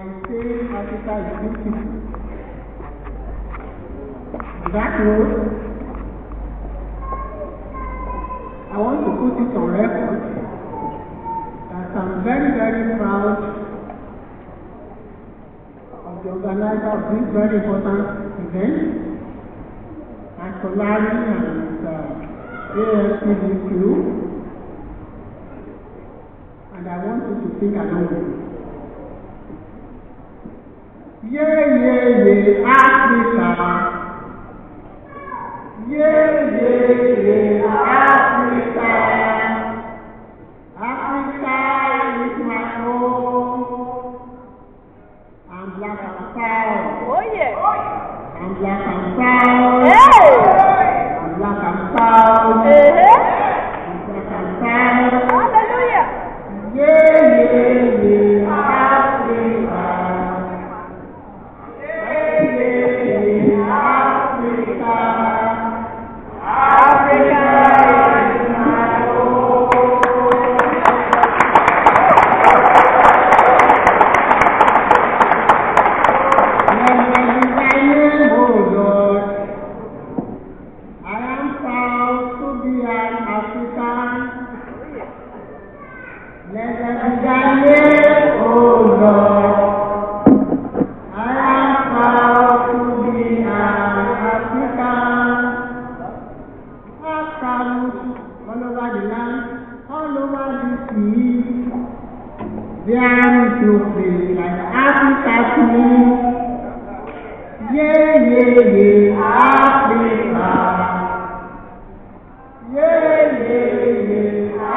I say Africa is beautiful. On that note, I want to put it on record that I'm very, very proud of the organizer of this very important event, and Solari and AFCDQ, and I want you to sing along with me. Yeah, yeah, yeah, Africa. Yeah, yeah, yeah, Africa. Africa is my home. I'm black and proud. Oh yeah. I'm black and proud. Hey. I'm black and proud. I'm black and proud. Hallelujah. Yeah, yeah, yeah, Africa.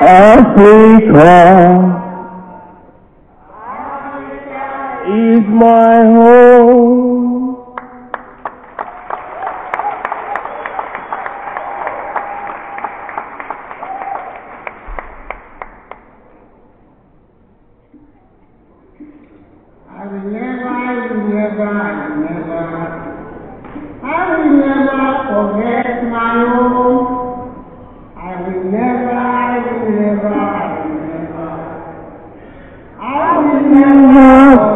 Africa is my home. I will never forget my home. I will never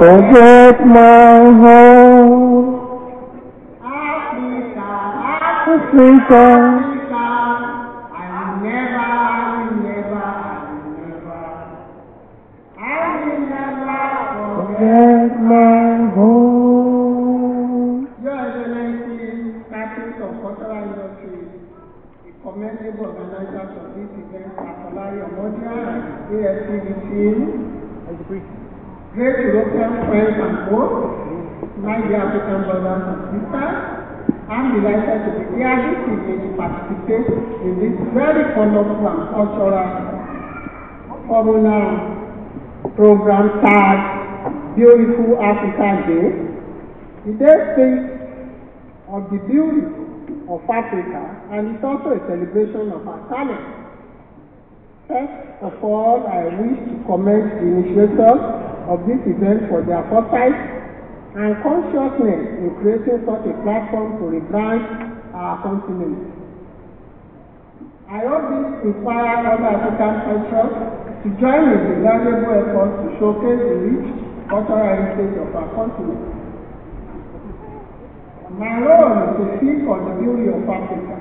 forget my home. Africa. Africa. I will never forget my home. Your Excellency, Captains of Cultural Industry, the commendable organizers of this event, Solari and AFCDQ, great European friends and hosts, my dear African brothers and sisters, I'm delighted to be here this evening to participate in this very colorful and cultural formula program tagged Beautiful Africa Day. The day speaks of the beauty of Africa, and it's also a celebration of our talent. First of all, I wish to commend the initiators of this event for their foresight and consciousness in creating such a platform to rebrand our continent. I hope this inspires other African cultures to join in the valuable efforts to showcase the rich cultural heritage of our continent. My role is to speak on the beauty of Africa.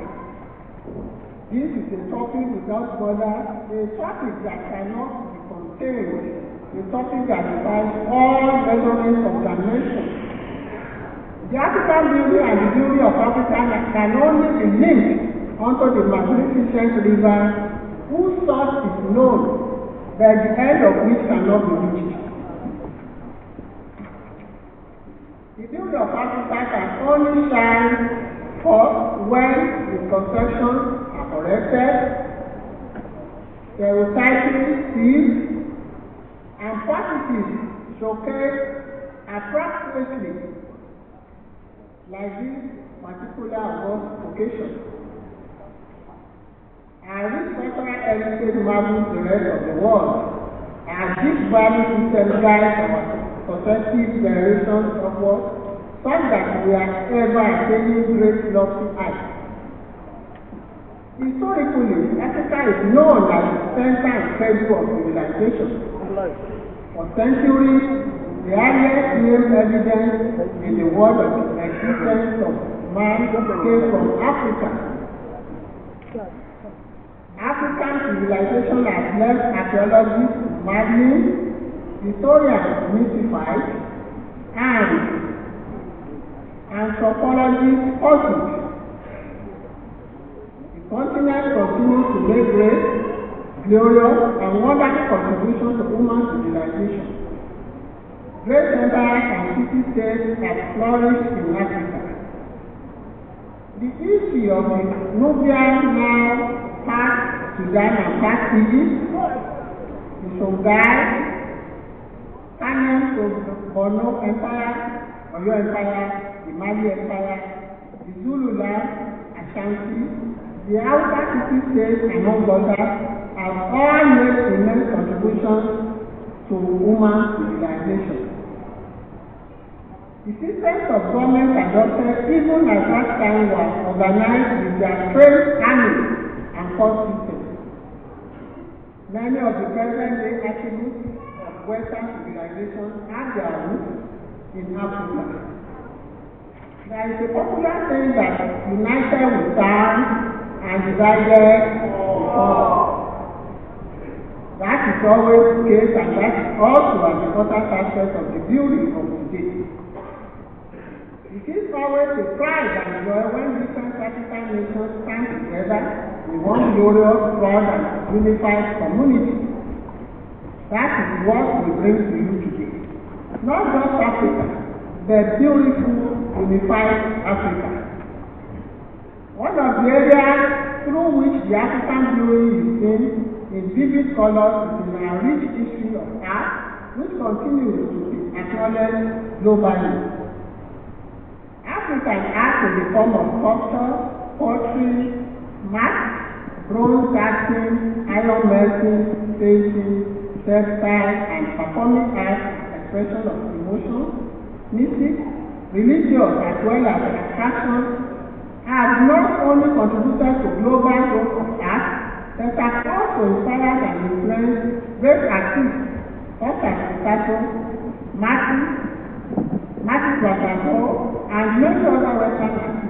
This is a topic without borders, a topic that cannot be contained, a topic that defies all measurements of dimension. The African beauty and the beauty of Africa can only be linked onto the magnificent river whose source is known, but the end of which cannot be reached. The beauty of Africa can only shine forth when the conceptions are corrected, stereotyping cease, and positive showcase appropriately, like this particular August occasion. Our rich cultural heritage marvels the rest of the world, and this value system guides our successive generations upward, such that we are ever attaining great lofty heights. Historically, Africa is known as the center and cradle of civilization. For centuries, The earliest known evidence in the world of the existence of man came from Africa. African civilization has left archaeologists marveling, historians mystified, and anthropologists puzzled. The continent continues to make great, glorious, and wonderful contributions to human civilization. Great empires and city-states have flourished in Africa. The history of the Nubian now past Sudan and past Egypt, the Songhai, Ghanaian Borno Empire, Oyo Empire, the Mali Empire, the Zulu land, Ashanti, the Hausa city-states, among others, have all made immense contributions to human civilization. The systems of government adopted even at that time were organized with their trained army and court systems. Many of the present-day attributes of Western civilization have their roots in Africa. There is a popular saying that united we stand and divided we fall. That is always the case, and that is also an important aspect of the beauty of today. It is always a pride and joy when different African nations stand together in one glorious, proud, and unified community. That is what we bring to you today. Not just Africa, but beautiful, unified Africa. One of the areas through which the African beauty is seen in vivid colors is in our rich history of art, which continues to be acknowledged globally. African art in the form of sculpture, poetry, masks, bronze casting, iron melting, painting, textile, and performing arts expression of emotion, music, religious as well as attraction, have not only contributed to global growth of art, but have also inspired and influenced great artists such as Picasso, Matisse, and many other Western artists.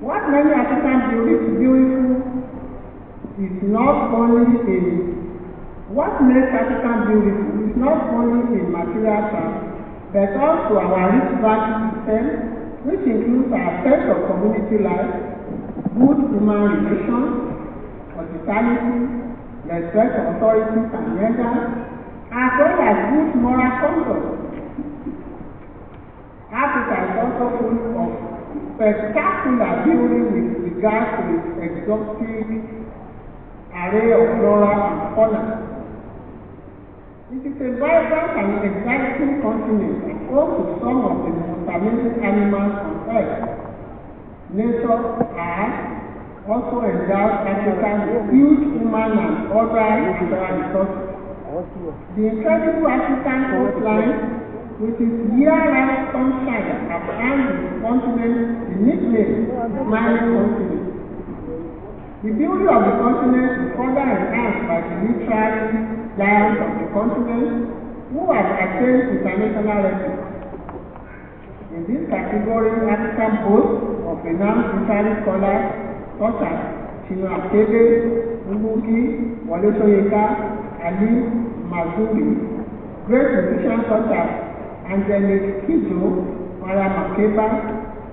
What many African beautiful is not only in what makes African beautiful is not only in material terms, but also our rich value system, which includes our sense of community life, good human relations, hospitality, respect for authorities and leaders, as well as good moral conduct. Africa is also full of spectacular beauty with regard to its exotic array of flora and fauna. It is a vibrant and exciting continent and home to some of the most amazing animals on earth. Nature has also endowed Africa with huge human and other natural resources. The incredible African coastline, with its year-round sunshine, has earned the continent the nickname Smiling Continent. The beauty of the continent is further enhanced by the literary giants of the continent who have attained international records. In this category, Africa boasts of renowned literary scholars such as Chinua Achebe, Ngugi, Wole Soyinka, Ali Mazrui, great musicians such as Angelique Kidjo, Mara Makeba,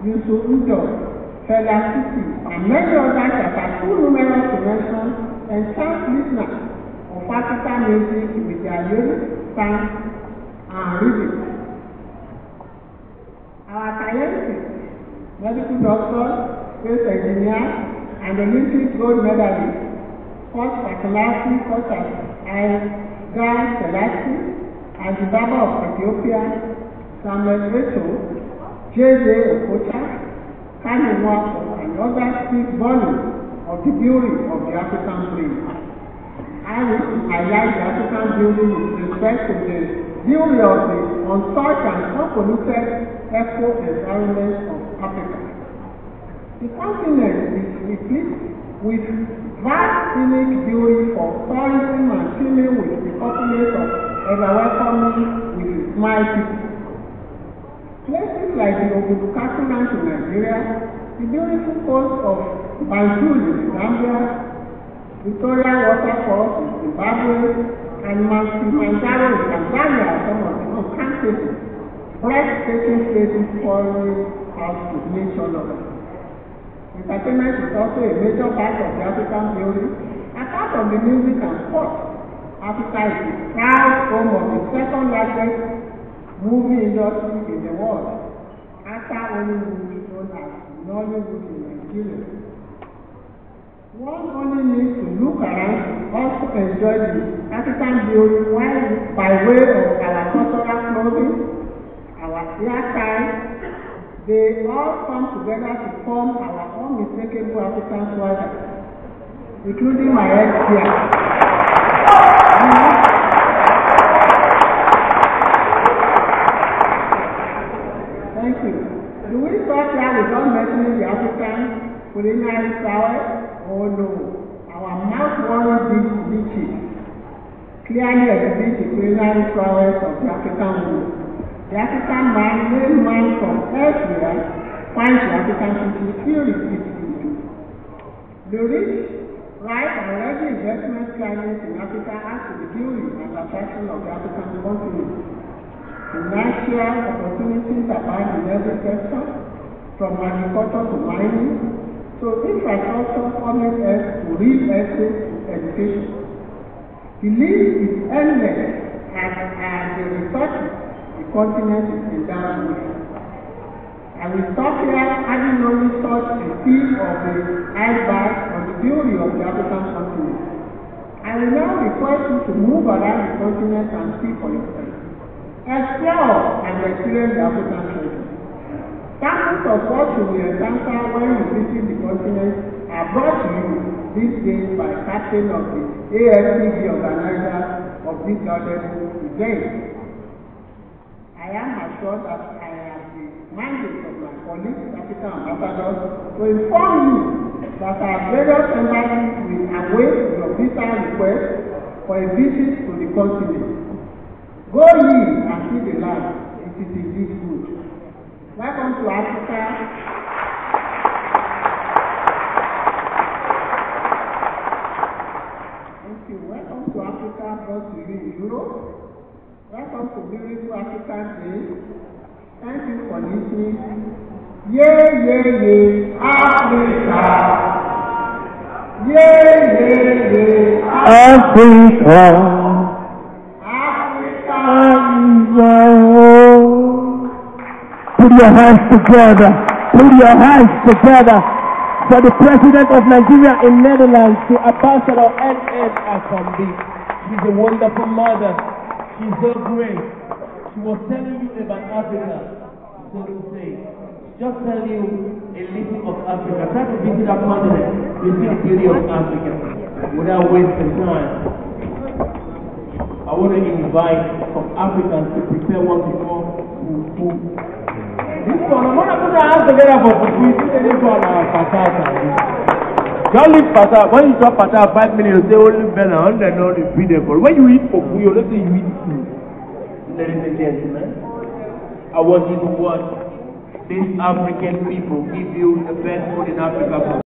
Yusuf Udo, Fela Kuti, and many others that are too numerous to mention, enchant listeners of African music with their lyrics, songs, and rhythm. Our scientists, medical doctors, space engineers, and Olympic gold medalists, sports personalities such as Haile Selassie, and the Baba of Ethiopia, Samuel Eto'o, J.J. Okocha, Kanu Nwako, and others speak volumes of the beauty of the African brain. I wish to highlight the African beauty with respect to the beauty of the untouched and unpolluted eco-environment of Africa. The continent is replete with vast scenic beauty for tourism and swimming with the populace of ever welcomed me with a smile people. Places like the Obudukaku Ranch in Nigeria, the beautiful coast of Banjul in Zambia, Victoria Waterfalls in Zimbabwe, and Mount Kilimanjaro in Tanzania are some of the uncountable, breathtaking places foreign house to nature lovers. Entertainment is also a major part of the African beauty. Apart from the music and sports, Africa is the proud home of the second largest movie industry in the world, after only movies known as Nollywood in Nigeria. One only needs to look around to also enjoy the African beauty by way of our cultural clothing, our hairstyle. They all come together to form our unmistakable African swagger, including my head here. Thank you. Do we start here without mentioning the African culinary prowess? Oh no, our mouth-watering beaches clearly exhibit the culinary prowess of the African woman. The African man, made man from elsewhere, finds the African people filled with its beauty. The rich, ripe, and ready investment climate in Africa adds to the beauty and attraction of the African continent. Financial opportunities abound in every sector, from agriculture to mining. So infrastructure, public health, to real estate, to education. The list is endless as the resources the continent is endowed with. I will stop here having only such a tip of the iceberg on the beauty of the African continent. I will now request you to move around the continent and see for yourself. Explore and experience the African treasure. Samples of what you will encounter when you visit the continent are brought to you these days by captain of the AFCG organizer of this laudable event. I am assured that I have the mandate of my colleagues, African ambassadors, to inform you that our various embassies will await your visa request for a visit to the continent. Go ye and see the land. It is indeed good. Welcome to Africa. Thank you. Welcome to Africa, brought to you in Europe. Welcome to beautiful African Day. Thank you for listening. Yay, yay, yay, Africa. Yay, yay, yay, Africa. Africa. Put your hands together. Put your hands together for the President of Nigeria in Netherlands, the Ambassador N.N. She's a wonderful mother. She's so great. She was telling you about Africa, so to say. Just tell you a little of Africa. Try to visit that continent. You see the beauty of Africa without wasting time. I want to invite some Africans to prepare what we call food. This one, I'm going to put our hands together for food. You see this one, patata. Don't leave patata. When you talk patata 5 minutes, you say only better, 100 not repeat it. But when you eat food, you don't say you eat food. Ladies and gentlemen, I want you to watch these African people give you the best food in Africa.